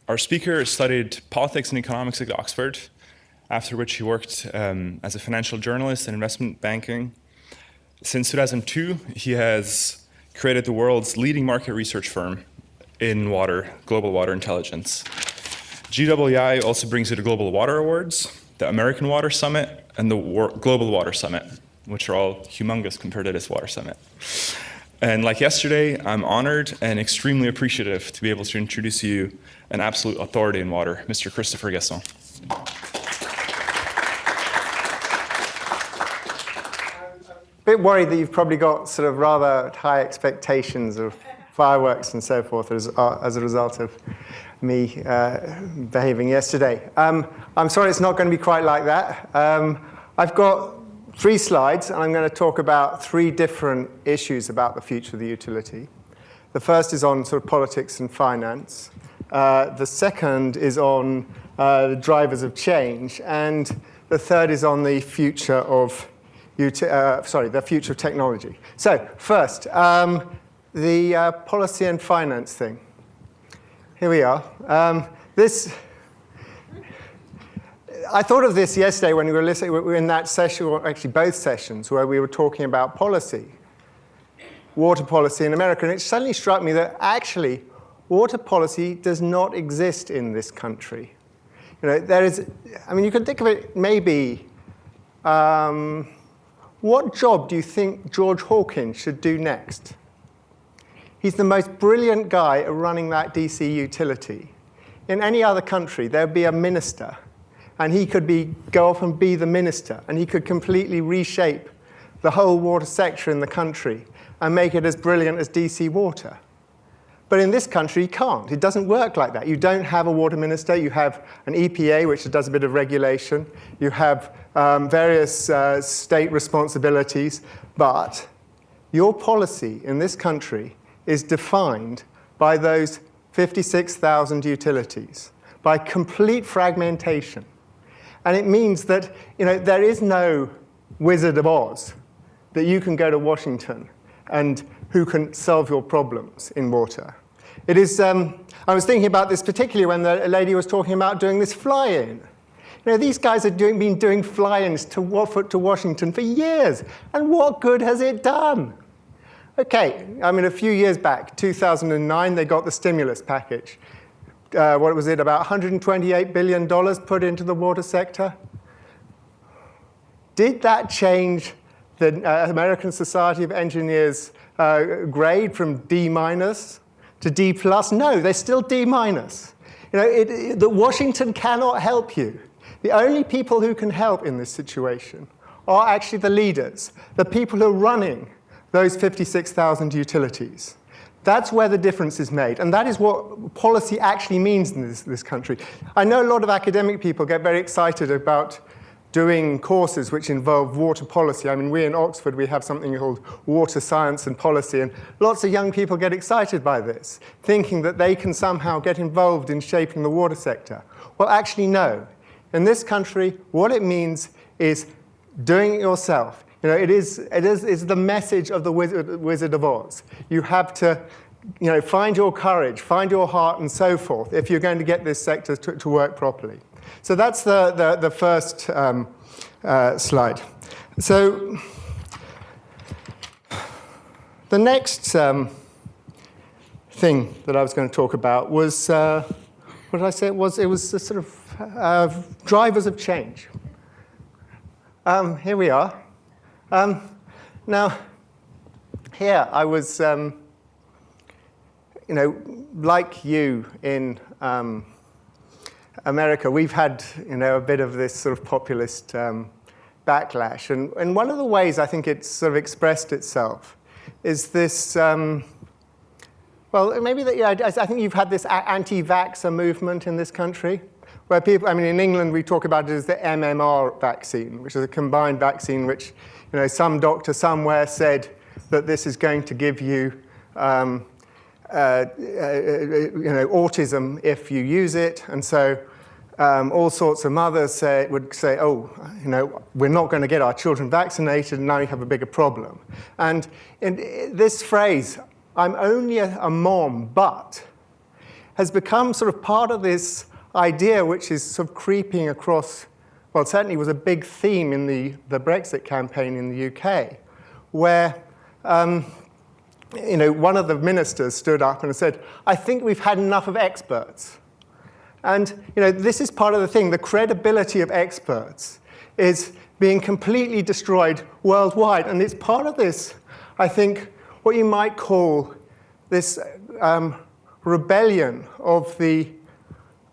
Our speaker studied politics and economics at Oxford, after which he worked as a financial journalist in investment banking. Since 2002, he has created the world's leading market research firm in water, global water intelligence. GWI also brings you the Global Water Awards, the American Water Summit, and the Global Water Summit, which are all humongous compared to this water summit. And like yesterday, I'm honored and extremely appreciative to be able to introduce you an absolute authority in water, Mr. Christopher Gasson. A bit worried that you've probably got sort of rather high expectations of fireworks and so forth as a result of me behaving yesterday. I'm sorry it's not going to be quite like that. I've got 3 slides, and I'm going to talk about 3 different issues about the future of the utility. The first is on sort of politics and finance. The second is on the drivers of change, and the third is on the future of the future of technology. So first, the policy and finance thing. Here we are. I thought of this yesterday when we were in that session, or actually both sessions, where we were talking about policy, water policy in America, and it suddenly struck me that actually water policy does not exist in this country. You know, you could think of it maybe, what job do you think George Hawkins should do next? He's the most brilliant guy at running that DC utility. In any other country, there'd be a minister, and he could go off and be the minister, and he could completely reshape the whole water sector in the country and make it as brilliant as DC Water. But in this country, you can't. It doesn't work like that. You don't have a water minister. You have an EPA, which does a bit of regulation. You have various state responsibilities. But your policy in this country is defined by those 56,000 utilities, by complete fragmentation. And it means that there is no Wizard of Oz that you can go to Washington and who can solve your problems in water. It is, I was thinking about this particularly when the lady was talking about doing this fly-in. These guys have been doing fly-ins to Washington for years, and what good has it done? Okay, a few years back, 2009, they got the stimulus package. What was it, about $128 billion put into the water sector? Did that change the American Society of Engineers grade from D- to D+? No, they're still D-. Washington cannot help you. The only people who can help in this situation are actually the leaders, the people who are running those 56,000 utilities. That's where the difference is made, and that is what policy actually means in this country. I know a lot of academic people get very excited about doing courses which involve water policy. We in Oxford, we have something called water science and policy, and lots of young people get excited by this, thinking that they can somehow get involved in shaping the water sector. Well, actually, no. In this country, what it means is doing it yourself. It is the message of the Wizard of Oz. You have to find your courage, find your heart, and so forth, if you're going to get this sector to work properly. So that's the first slide. So the next thing that I was going to talk about was, what did I say it was? It was the sort of drivers of change. Here we are. Now, here I was, like you in America, we've had, a bit of this sort of populist backlash. And one of the ways I think it's sort of expressed itself is this, I think you've had this anti-vaxxer movement in this country, where people, in England we talk about it as the MMR vaccine, which is a combined vaccine which, some doctor somewhere said that this is going to give you, autism if you use it, and so all sorts of mothers would say, we're not going to get our children vaccinated, and now you have a bigger problem. And in this phrase, I'm only a mom, but, has become sort of part of this idea which is sort of creeping across, well, certainly was a big theme in the Brexit campaign in the UK, where one of the ministers stood up and said, I think we've had enough of experts. And this is part of the thing. The credibility of experts is being completely destroyed worldwide. And it's part of this, I think, what you might call this rebellion of the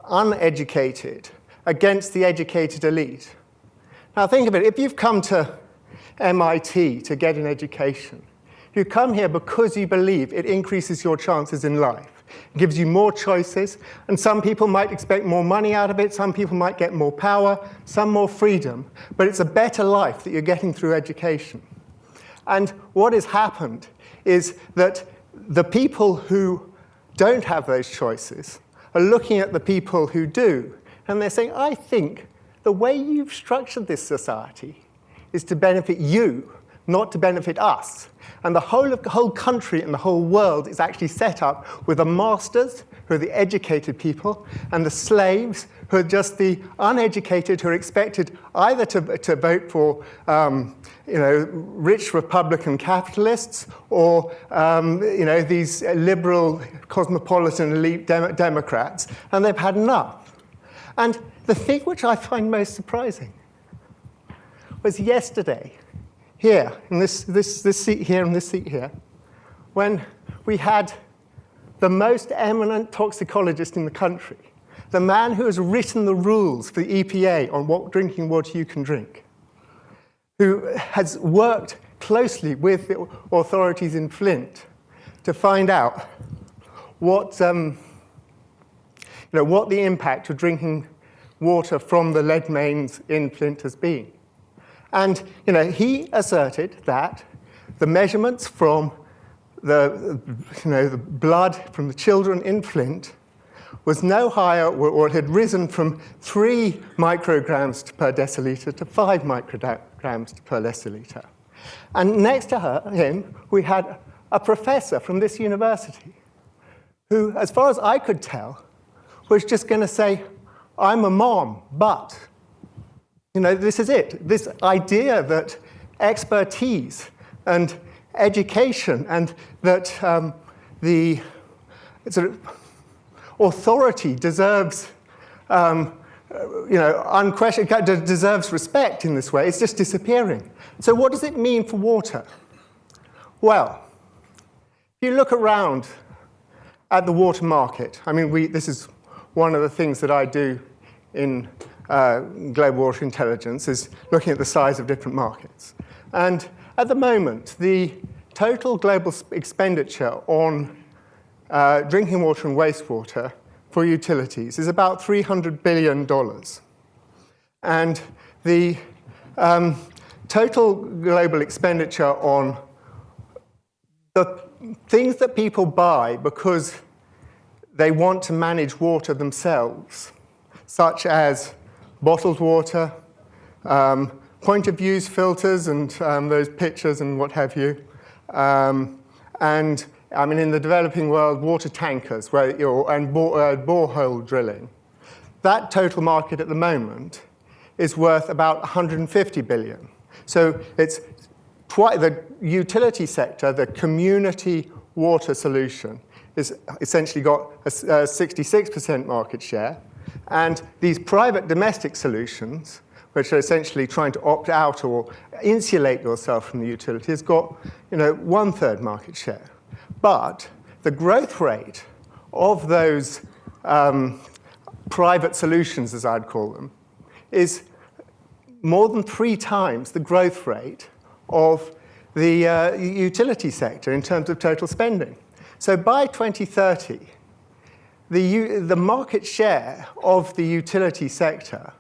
uneducated against the educated elite. Now think of it. If you've come to MIT to get an education, you come here because you believe it increases your chances in life. It gives you more choices, and some people might expect more money out of it, some people might get more power, some more freedom, but it's a better life that you're getting through education. And what has happened is that the people who don't have those choices are looking at the people who do, and they're saying, I think the way you've structured this society is to benefit you, not to benefit us. And the whole country and the whole world is actually set up with the masters, who are the educated people, and the slaves, who are just the uneducated, who are expected either to vote for rich Republican capitalists or these liberal cosmopolitan elite Democrats, and they've had enough. And the thing which I find most surprising was yesterday, here, in this seat here and this seat here, when we had the most eminent toxicologist in the country, the man who has written the rules for the EPA on what drinking water you can drink, who has worked closely with the authorities in Flint to find out what the impact of drinking water from the lead mains in Flint has been. And he asserted that the measurements from the blood from the children in Flint was no higher, or it had risen from 3 micrograms per deciliter to 5 micrograms per deciliter. And next to him, we had a professor from this university who, as far as I could tell, was just going to say, I'm a mom, but this is it. This idea that expertise and education and that the sort of authority deserves, unquestioned, deserves respect in this way. It's just disappearing. So what does it mean for water? Well, if you look around at the water market, this is one of the things that I do in global water intelligence, is looking at the size of different markets. And at the moment, the total global expenditure on drinking water and wastewater for utilities is about $300 billion. And the total global expenditure on the things that people buy because they want to manage water themselves, such as bottled water, point-of-use filters and those pitchers and what have you. And in the developing world, water tankers and borehole drilling. That total market at the moment is worth about 150 billion. So it's the utility sector, the community water solution, is essentially got a 66% market share. And these private domestic solutions, which are essentially trying to opt out or insulate yourself from the utility, has got 1/3 market share. But the growth rate of those private solutions, as I'd call them, is more than 3 times the growth rate of the utility sector in terms of total spending. So by 2030, the market share of the utility sector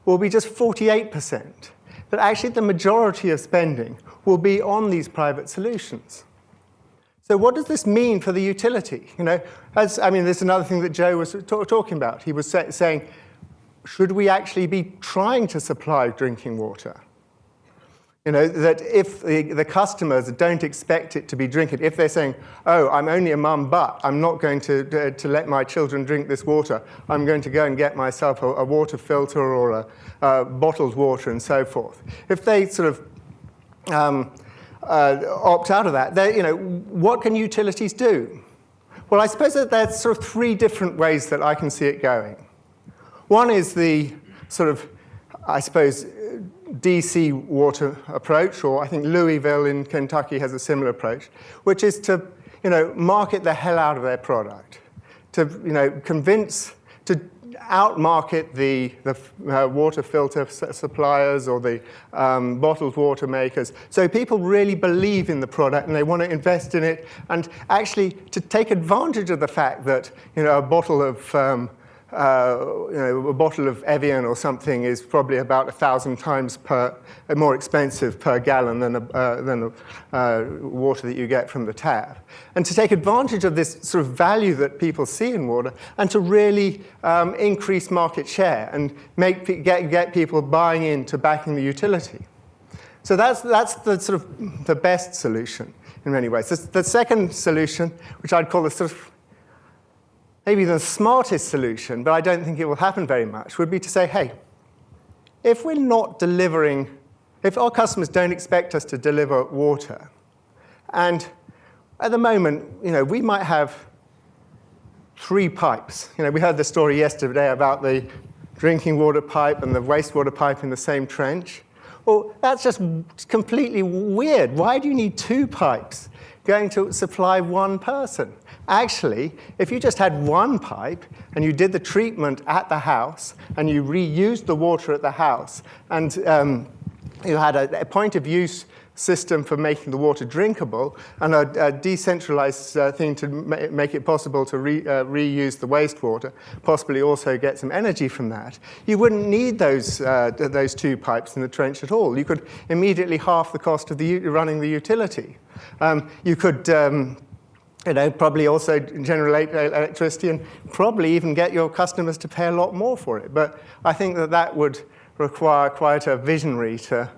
will be just 48%. But actually, the majority of spending will be on these private solutions. So what does this mean for the utility? There's another thing that Joe was talking about. He was saying, should we actually be trying to supply drinking water? that if the customers don't expect it to be drinking, if they're saying, oh, I'm only a mum, but I'm not going to let my children drink this water, I'm going to go and get myself a water filter or a bottled water and so forth. If they sort of opt out of that, what can utilities do? Well, I suppose that there's sort of three different ways that I can see it going. One is the sort of, I suppose, DC water approach, or I think Louisville in Kentucky has a similar approach, which is to, market the hell out of their product, to, convince, to outmarket the water filter suppliers or the bottled water makers. So people really believe in the product and they want to invest in it, and actually to take advantage of the fact that, a bottle of Evian or something is probably about 1,000 times more expensive per gallon than water that you get from the tap. And to take advantage of this sort of value that people see in water and to really increase market share and get people buying into backing the utility. So that's the sort of the best solution in many ways. The second solution, which I'd call the sort of maybe the smartest solution, but I don't think it will happen very much, would be to say, hey, if we're not delivering, if our customers don't expect us to deliver water, and at the moment, we might have 3 pipes. We heard the story yesterday about the drinking water pipe and the wastewater pipe in the same trench. Well, that's just completely weird. Why do you need 2 pipes going to supply 1 person? Actually, if you just had 1 pipe and you did the treatment at the house and you reused the water at the house and you had a point of use system for making the water drinkable and a decentralized thing to make it possible to reuse the wastewater, possibly also get some energy from that, you wouldn't need those 2 pipes in the trench at all. You could immediately halve the cost of running the utility. You could probably also generate electricity and probably even get your customers to pay a lot more for it. But I think that would require quite a visionary to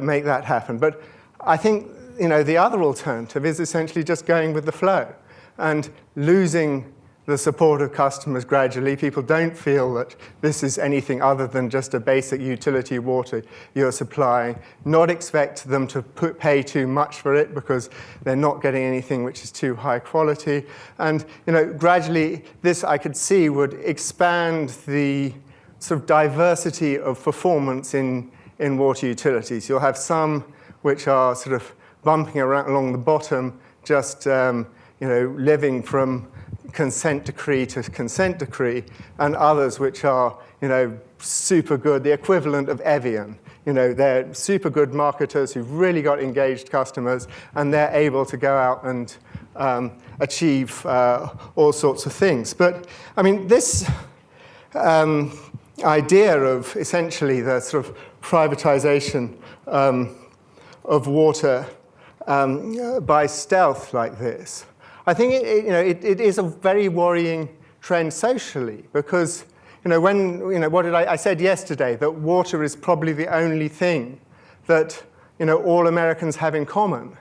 make that happen. But I think the other alternative is essentially just going with the flow and losing the support of customers gradually. People don't feel that this is anything other than just a basic utility water you're supplying, not expect them to pay too much for it because they're not getting anything which is too high quality. And gradually this I could see would expand the sort of diversity of performance in water utilities. You'll have some which are sort of bumping around along the bottom, just living from consent decree to consent decree, and others which are, super good, the equivalent of Evian. They're super good marketers who've really got engaged customers, and they're able to go out and achieve all sorts of things. But, I mean, this idea of essentially the sort of privatization of water by stealth like this, I think it is a very worrying trend socially because I said yesterday that water is probably the only thing that all Americans have in common.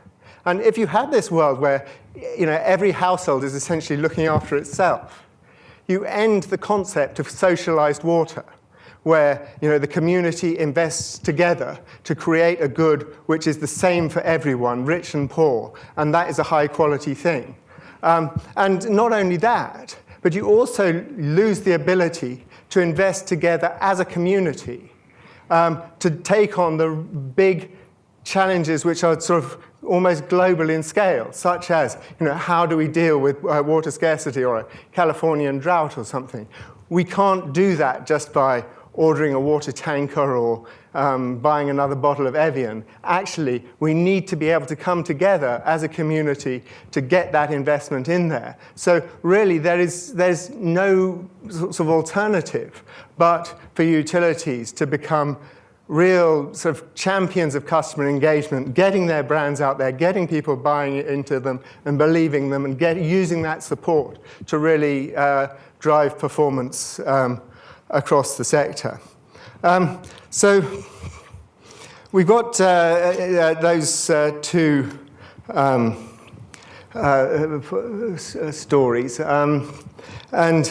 And if you had this world where every household is essentially looking after itself, you end the concept of socialized water, where the community invests together to create a good which is the same for everyone, rich and poor, and that is a high quality thing. And not only that, but you also lose the ability to invest together as a community to take on the big challenges which are sort of almost global in scale, such as how do we deal with water scarcity or a Californian drought or something. We can't do that just by ordering a water tanker or buying another bottle of Evian. Actually, we need to be able to come together as a community to get that investment in there. So really, there's no sort of alternative but for utilities to become real sort of champions of customer engagement, getting their brands out there, getting people buying into them and believing them, and using that support to really drive performance across the sector. So we've got those two stories, and I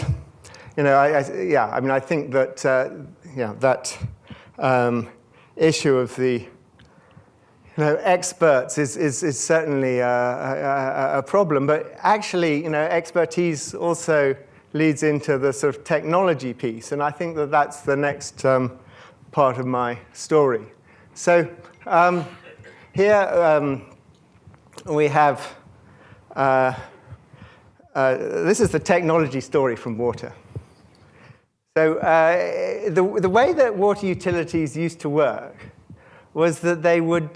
think that that issue of the experts is certainly a problem, but actually, expertise also leads into the sort of technology piece, and I think that that's the next part of my story. So here we have, this is the technology story from water. So the way that water utilities used to work was that they would,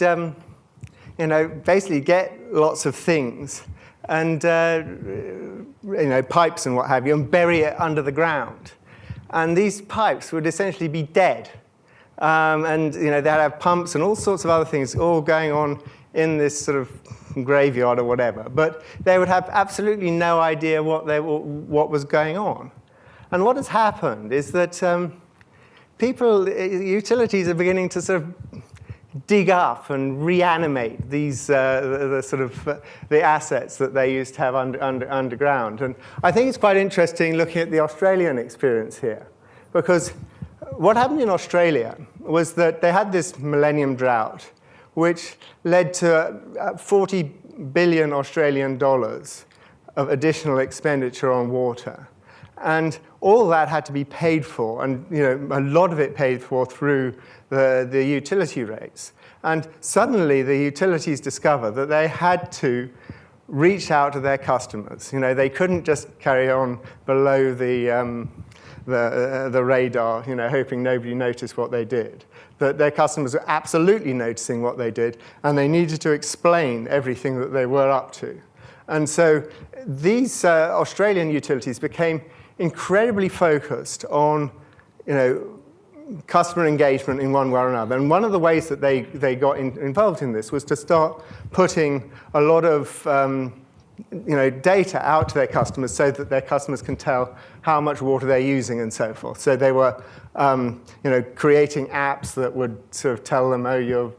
basically get lots of things and, pipes and what have you, and bury it under the ground. And these pipes would essentially be dead. And, they'd have pumps and all sorts of other things all going on in this sort of graveyard or whatever. But they would have absolutely no idea what was going on. And what has happened is that utilities are beginning to sort of dig up and reanimate these the assets that they used to have underground. And I think it's quite interesting looking at the Australian experience here, because what happened in Australia was that they had this millennium drought, which led to 40 billion Australian dollars of additional expenditure on water. And all that had to be paid for, and a lot of it paid for through the utility rates. And suddenly the utilities discovered that they had to reach out to their customers. They couldn't just carry on below the radar, hoping nobody noticed what they did. That their customers were absolutely noticing what they did, and they needed to explain everything that they were up to. And so these Australian utilities became incredibly focused on, customer engagement in one way or another. And one of the ways that they got involved in this was to start putting a lot of data out to their customers so that their customers can tell how much water they're using and so forth. So they were creating apps that would sort of tell them, oh, you're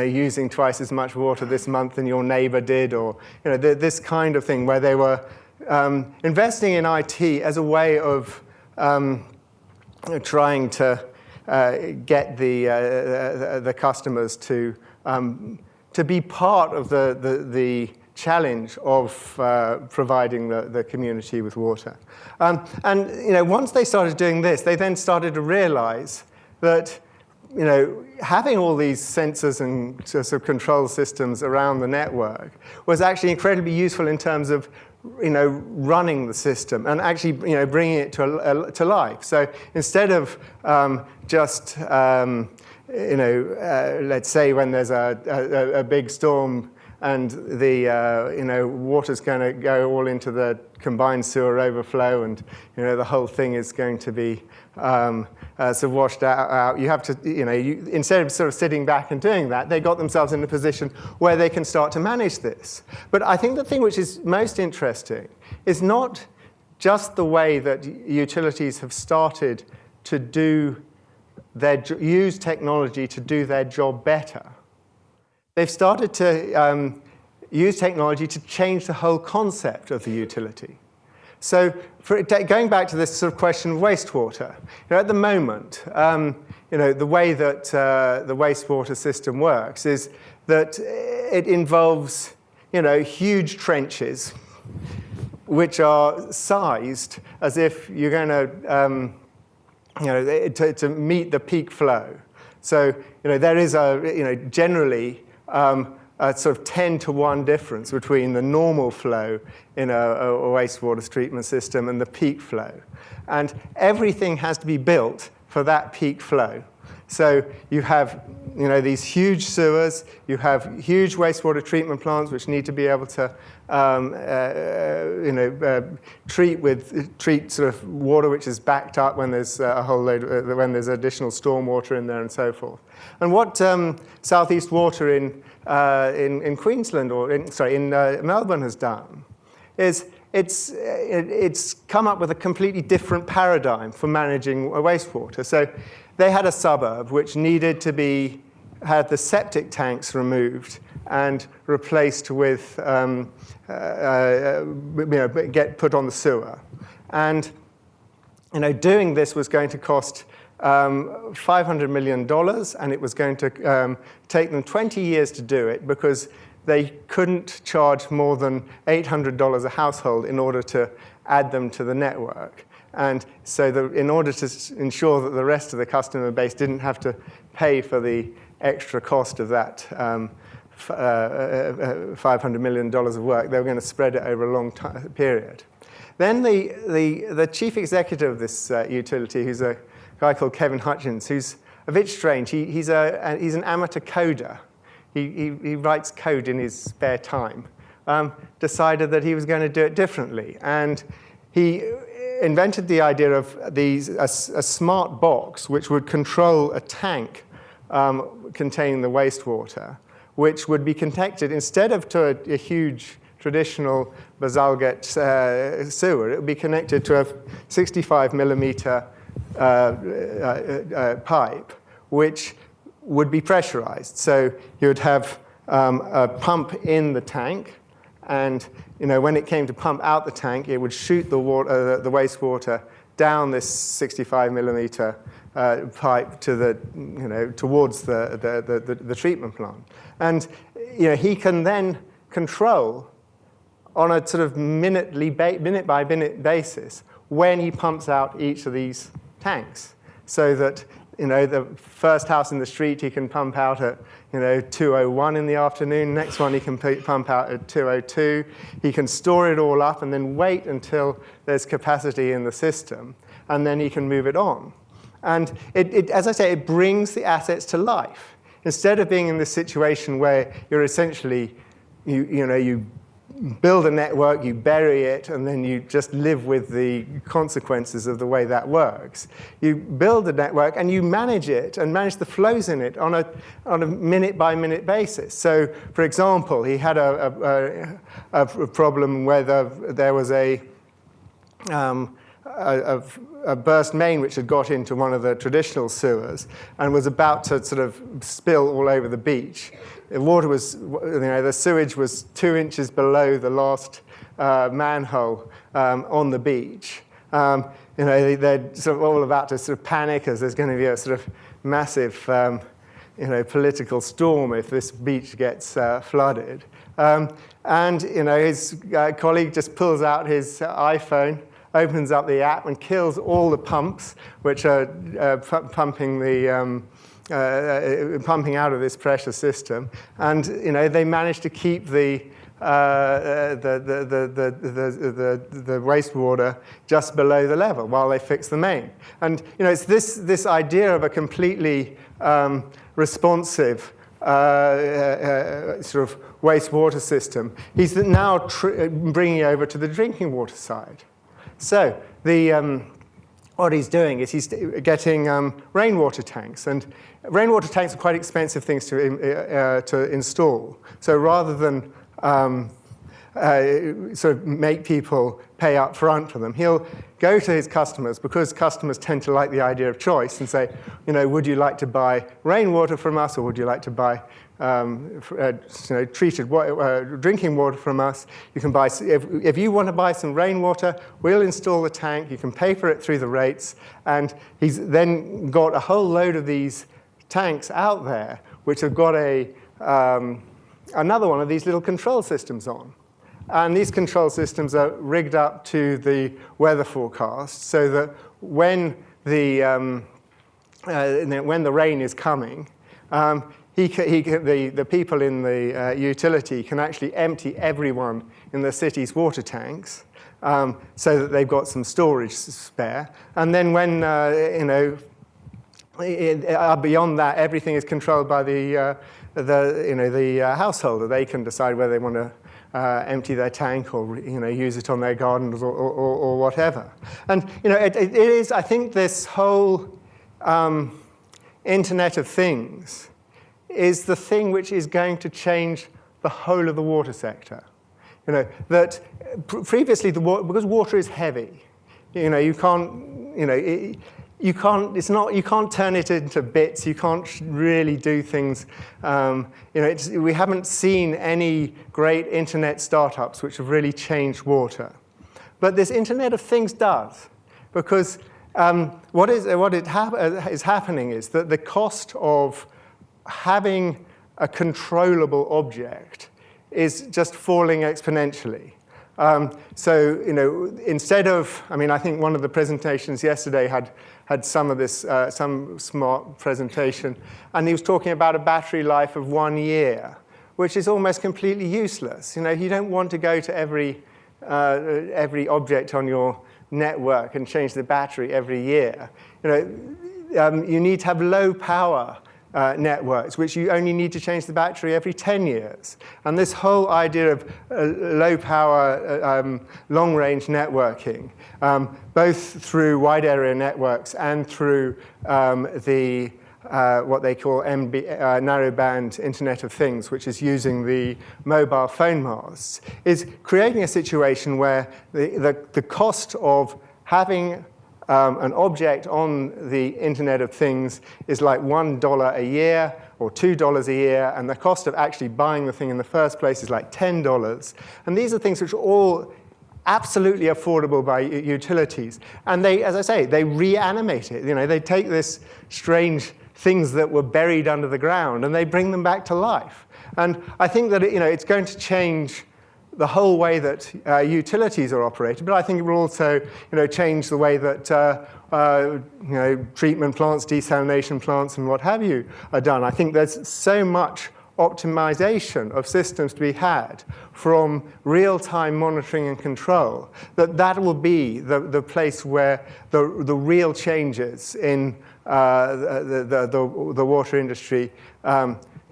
using twice as much water this month than your neighbor did, or this kind of thing, where they were investing in IT as a way of trying to get the customers to be part of the challenge of providing the community with water. And once they started doing this, they then started to realize that having all these sensors and sort of control systems around the network was actually incredibly useful in terms of running the system and actually bringing it to life. So instead of just let's say when there's a big storm and the water's going to go all into the combined sewer overflow, and the whole thing is going to be sort of washed out. You have to, instead of sort of sitting back and doing that, they got themselves in a position where they can start to manage this. But I think the thing which is most interesting is not just the way that utilities have started to use technology to do their job better. They've started to use technology to change the whole concept of the utility. So going back to this sort of question of wastewater, at the moment, the way that the wastewater system works is that it involves, huge trenches which are sized as if you're going to meet the peak flow. So, there is generally a sort of 10-to-1 difference between the normal flow in a wastewater treatment system and the peak flow. And everything has to be built for that peak flow. So you have these huge sewers, you have huge wastewater treatment plants which need to be able to treat sort of water which is backed up when there's a whole load, when there's additional storm water in there and so forth. And what Southeast Water in Queensland, or in Melbourne has done is it's come up with a completely different paradigm for managing wastewater. So they had a suburb which needed to had the septic tanks removed and replaced with, get put on the sewer. And doing this was going to cost $500 million, and it was going to take them 20 years to do it because they couldn't charge more than $800 a household in order to add them to the network. And so in order to ensure that the rest of the customer base didn't have to pay for the extra cost of that $500 million of work, they were going to spread it over a long period. Then the chief executive of this utility, who's a guy called Kevin Hutchins, who's a bit strange. He's an amateur coder. He writes code in his spare time. Decided that he was going to do it differently, and he invented the idea of a smart box which would control a tank containing the wastewater, which would be connected instead of to a huge traditional Bazalgette sewer. It would be connected to a 65 millimeter pipe, which would be pressurized. So you would have a pump in the tank, and when it came to pump out the tank, it would shoot the wastewater down this 65 millimeter pipe to towards the treatment plant. And he can then control on a sort of minute by minute basis when he pumps out each of these tanks, so that the first house in the street he can pump out at 2:01 in the afternoon. Next one he can pump out at 2:02. He can store it all up and then wait until there's capacity in the system, and then he can move it on. And as I say, it brings the assets to life. Instead of being in this situation where you're essentially, you build a network, you bury it, and then you just live with the consequences of the way that works. You build a network and you manage it and manage the flows in it on a minute-by-minute basis. So, for example, he had a problem where there was a burst main which had got into one of the traditional sewers and was about to sort of spill all over the beach. The water was, the sewage was 2 inches below the last manhole on the beach. They're sort of all about to sort of panic as there's going to be a sort of massive, political storm if this beach gets flooded. His colleague just pulls out his iPhone, opens up the app, and kills all the pumps which are pumping out of this pressure system, and they managed to keep the wastewater just below the level while they fix the main. And it's this idea of a completely responsive sort of wastewater system. He's now bringing over to the drinking water side. So what he's doing is he's getting rainwater tanks, and rainwater tanks are quite expensive things to install. So rather than sort of make people pay up front for them, he'll go to his customers, because customers tend to like the idea of choice, and say, would you like to buy rainwater from us, or would you like to buy treated drinking water from us? You can buy, if you want to buy some rainwater, we'll install the tank. You can pay for it through the rates. And he's then got a whole load of these tanks out there, which have got another one of these little control systems on. And these control systems are rigged up to the weather forecast, so that when the rain is coming, the people in the utility can actually empty everyone in the city's water tanks, so that they've got some storage spare. And then when beyond that, everything is controlled by the householder. They can decide whether they want to empty their tank or use it on their gardens or whatever. And it is, I think, this whole Internet of Things is the thing which is going to change the whole of the water sector. That previously because water is heavy, you can't, you can't turn it into bits. You can't really do things. We haven't seen any great internet startups which have really changed water. But this Internet of Things does, because what is happening is that the cost of having a controllable object is just falling exponentially. Instead of, I think one of the presentations yesterday had some of this, some smart presentation, and he was talking about a battery life of 1 year, which is almost completely useless. You don't want to go to every object on your network and change the battery every year. You need to have low power networks, which you only need to change the battery every 10 years. And this whole idea of low power, long range networking, both through wide area networks and through what they call narrowband Internet of Things, which is using the mobile phone masts, is creating a situation where the cost of having an object on the Internet of Things is like $1 a year or $2 a year, and the cost of actually buying the thing in the first place is like $10. And these are things which are all absolutely affordable by utilities. And they, as I say, they reanimate it. They take this strange things that were buried under the ground and they bring them back to life. And I think that it's going to change the whole way that utilities are operated, but I think it will also change the way that treatment plants, desalination plants, and what have you are done. I think there's so much optimization of systems to be had from real-time monitoring and control that will be the place where the real changes in the water industry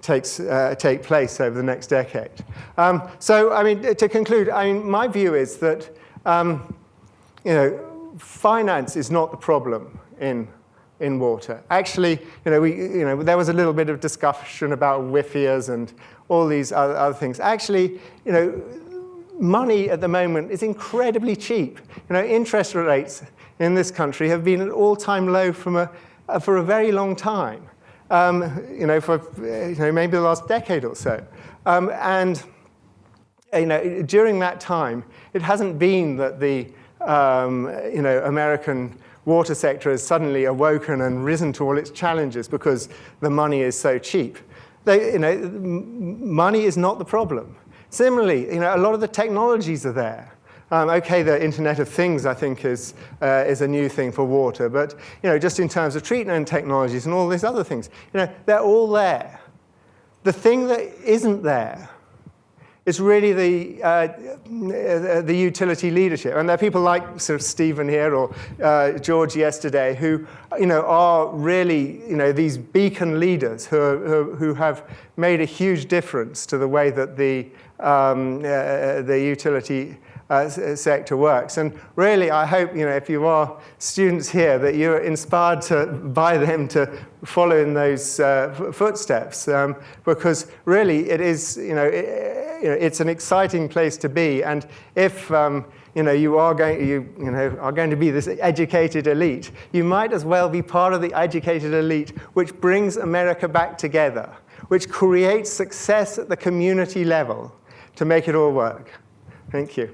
take place over the next decade. To conclude, my view is that finance is not the problem in water. Actually, there was a little bit of discussion about WIFIAs and all these other things. Actually, money at the moment is incredibly cheap. Interest rates in this country have been at all-time low for a very long time. For maybe the last decade or so. During that time, it hasn't been that the American water sector has suddenly awoken and risen to all its challenges because the money is so cheap. Money is not the problem. Similarly, a lot of the technologies are there. The Internet of Things, I think, is a new thing for water. But just in terms of treatment technologies and all these other things, they're all there. The thing that isn't there is really the utility leadership. And there are people like sort of Stephen here or George yesterday who are really these beacon leaders who have made a huge difference to the way that the utility sector works. And really, I hope, if you are students here, that you're inspired by them to follow in those footsteps, because really it is, it's an exciting place to be. And if you are going to be this educated elite, you might as well be part of the educated elite, which brings America back together, which creates success at the community level to make it all work. Thank you.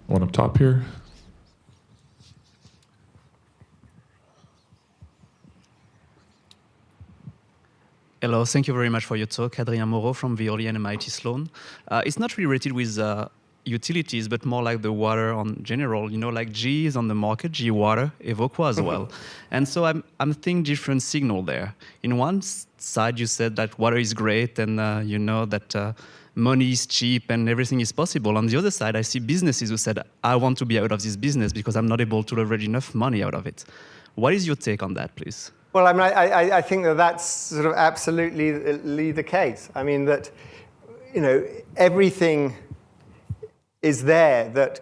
One up top here. Hello, thank you very much for your talk. Adrien Moreau from Veolia and MIT Sloan. It's not really related with utilities, but more like the water in general. Like GE is on the market, GE Water, Evoqua as well. And so I'm thinking different signal there. In one side, you said that water is great and that money is cheap and everything is possible. On the other side, I see businesses who said, I want to be out of this business because I'm not able to leverage enough money out of it. What is your take on that, please? Well, I think that's sort of absolutely the case. That, everything is there that,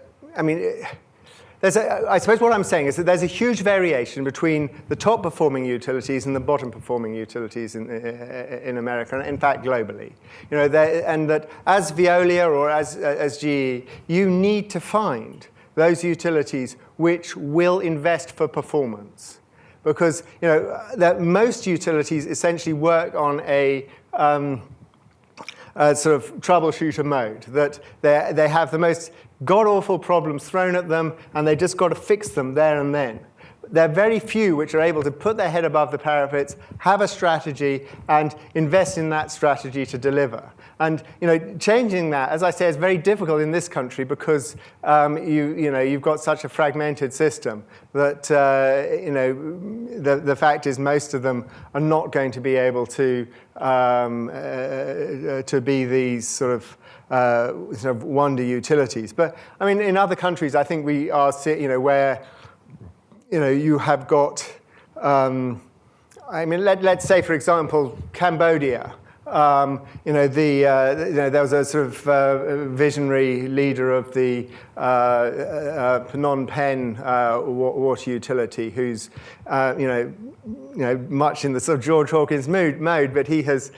I suppose what I'm saying is that there's a huge variation between the top performing utilities and the bottom performing utilities in America, and in fact globally. And that as Veolia or as GE, you need to find those utilities which will invest for performance. Because that most utilities essentially work on a sort of troubleshooter mode, that they have the most god-awful problems thrown at them, and they just got to fix them there and then. There are very few which are able to put their head above the parapets, have a strategy, and invest in that strategy to deliver. And changing that, as I say, is very difficult in this country because you've got such a fragmented system that the fact is most of them are not going to be able to be these sort of wonder utilities. But I mean, in other countries, I think we are where you have got. Let's say, for example, Cambodia. There was a sort of visionary leader of the Phnom Penh water utility who's, much in the sort of George Hawkins mode, but he has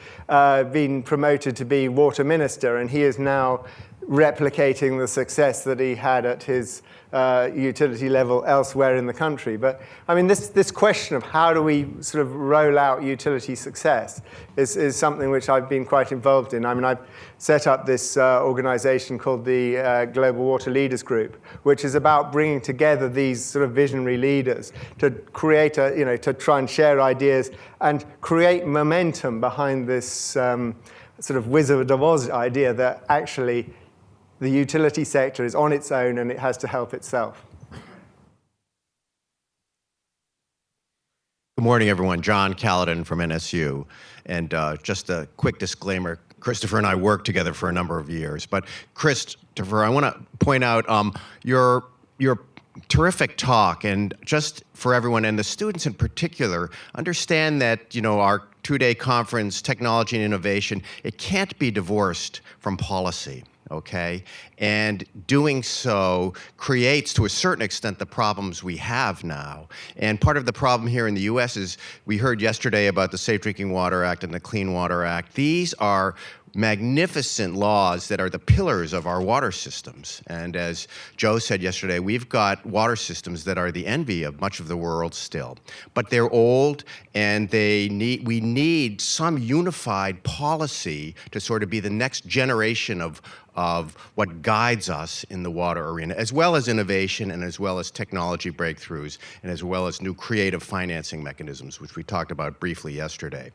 been promoted to be water minister, and he is now replicating the success that he had at his utility level elsewhere in the country. But I mean, this question of how do we sort of roll out utility success is something which I've been quite involved in. I mean, I've set up this organization called the Global Water Leaders Group, which is about bringing together these sort of visionary leaders to create to try and share ideas and create momentum behind this sort of Wizard of Oz idea that actually the utility sector is on its own and it has to help itself. Good morning, everyone. John Callahan from NSU. And just a quick disclaimer, Christopher and I worked together for a number of years. But Christopher, I want to point out your terrific talk, and just for everyone, and the students in particular, understand that our two-day conference, Technology and Innovation, it can't be divorced from policy. Okay, and doing so creates, to a certain extent, the problems we have now. And part of the problem here in the U.S. is we heard yesterday about the Safe Drinking Water Act and the Clean Water Act. These are magnificent laws that are the pillars of our water systems. And as Joe said yesterday, we've got water systems that are the envy of much of the world still. But they're old, and we need some unified policy to sort of be the next generation of what guides us in the water arena, as well as innovation and as well as technology breakthroughs and as well as new creative financing mechanisms, which we talked about briefly yesterday.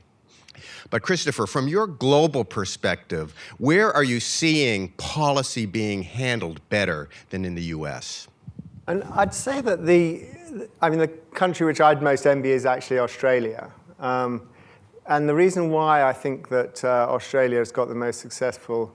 But Christopher, from your global perspective, where are you seeing policy being handled better than in the US? And I'd say that the country which I'd most envy is actually Australia. And the reason why I think that Australia has got the most successful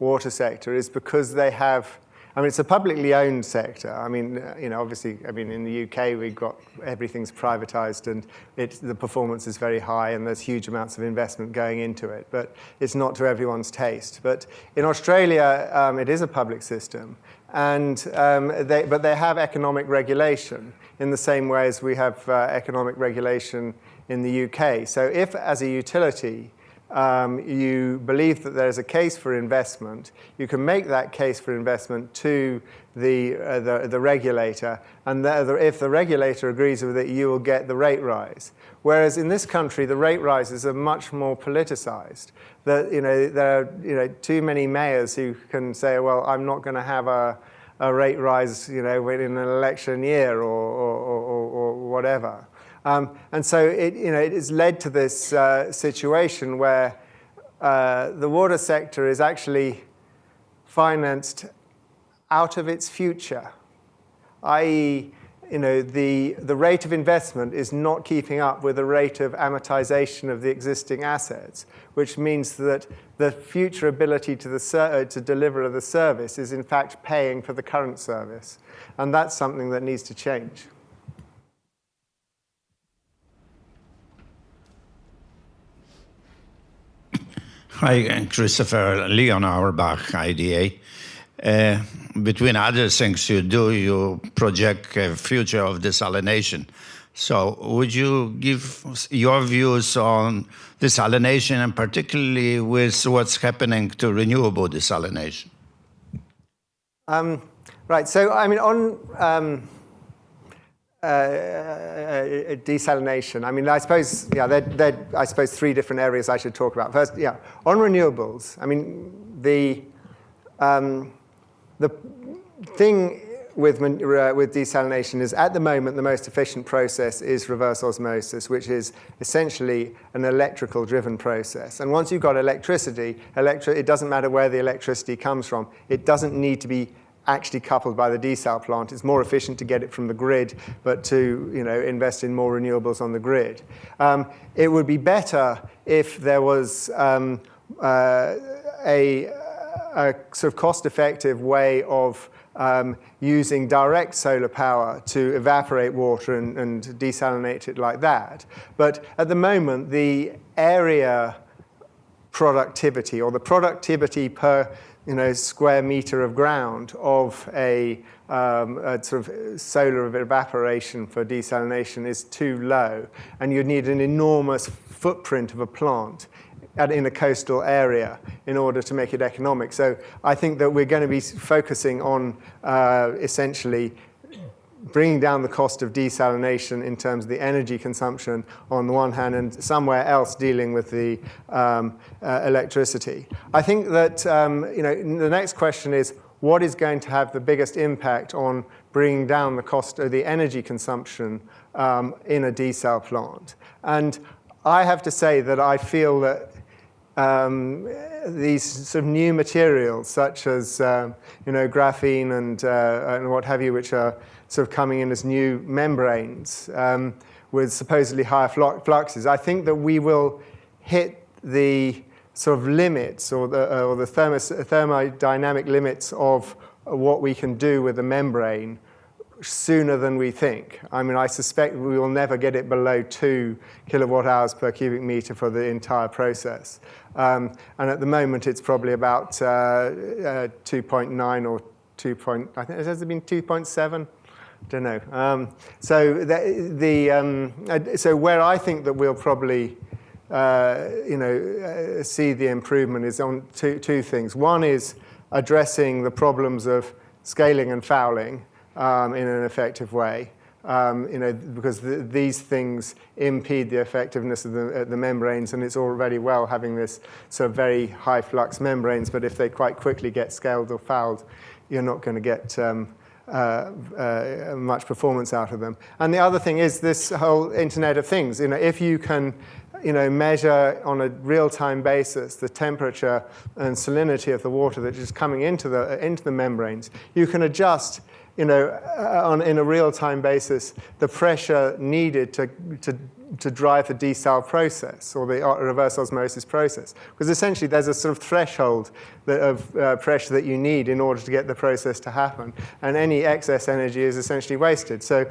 water sector is because they have, it's a publicly owned sector. Obviously, in the UK, we've got everything's privatized and the performance is very high and there's huge amounts of investment going into it, but it's not to everyone's taste. But in Australia, it is a public system, and but they have economic regulation in the same way as we have economic regulation in the UK. So if, as a utility, you believe that there's a case for investment, you can make that case for investment to the regulator, and if the regulator agrees with it, you will get the rate rise. Whereas in this country, the rate rises are much more politicized. There are too many mayors who can say, well, I'm not going to have a rate rise in an election year or whatever. And so it has led to this situation where the water sector is actually financed out of its future, i.e., the rate of investment is not keeping up with the rate of amortization of the existing assets, which means that the future ability to deliver the service is in fact paying for the current service, and that's something that needs to change. Hi, Christopher. Leon Auerbach, IDA. Between other things you do, you project a future of desalination. So would you give your views on desalination, and particularly with what's happening to renewable desalination? Right, so I mean, on desalination, I mean, I suppose, yeah, there I suppose three different areas I should talk about. First, yeah, on renewables, I mean, the thing with desalination is, at the moment, the most efficient process is reverse osmosis, which is essentially an electrical-driven process. And once you've got electricity, it doesn't matter where the electricity comes from. It doesn't need to be actually coupled by the desal plant. It's more efficient to get it from the grid, but to invest in more renewables on the grid. It would be better if there was a sort of cost-effective way of using direct solar power to evaporate water and desalinate it like that. But at the moment, the area productivity, or the productivity per square meter of ground of a sort of solar evaporation for desalination is too low, and you'd need an enormous footprint of a plant in a coastal area in order to make it economic. So I think that we're going to be focusing on essentially bringing down the cost of desalination in terms of the energy consumption on the one hand, and somewhere else dealing with the electricity. I think that the next question is, what is going to have the biggest impact on bringing down the cost of the energy consumption in a desal plant? And I have to say that I feel that these sort of new materials, such as graphene and what have you, which are sort of coming in as new membranes with supposedly higher fluxes, I think that we will hit the sort of limits or the thermodynamic limits of what we can do with a membrane sooner than we think. I mean, I suspect we will never get it below 2 kilowatt hours per cubic meter for the entire process. And at the moment, it's probably about 2.9 or 2. I think has it been 2.7? Don't know. So where I think that we'll probably see the improvement is on two things. One is addressing the problems of scaling and fouling in an effective way, because these things impede the effectiveness of the membranes, and it's already well having this sort of very high flux membranes, but if they quite quickly get scaled or fouled, you're not going to get much performance out of them. And the other thing is this whole Internet of Things. If you can measure on a real-time basis the temperature and salinity of the water that is coming into the membranes, you can adjust in a real-time basis the pressure needed to drive the desal process or the reverse osmosis process. Because essentially there's a sort of threshold of pressure that you need in order to get the process to happen. And any excess energy is essentially wasted. So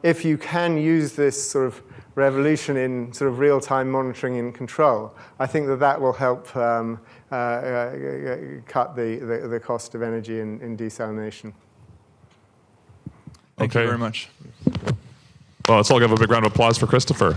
if you can use this sort of revolution in sort of real-time monitoring and control, I think that will help cut the cost of energy in desalination. Thank you very much. Well, let's all give a big round of applause for Christopher.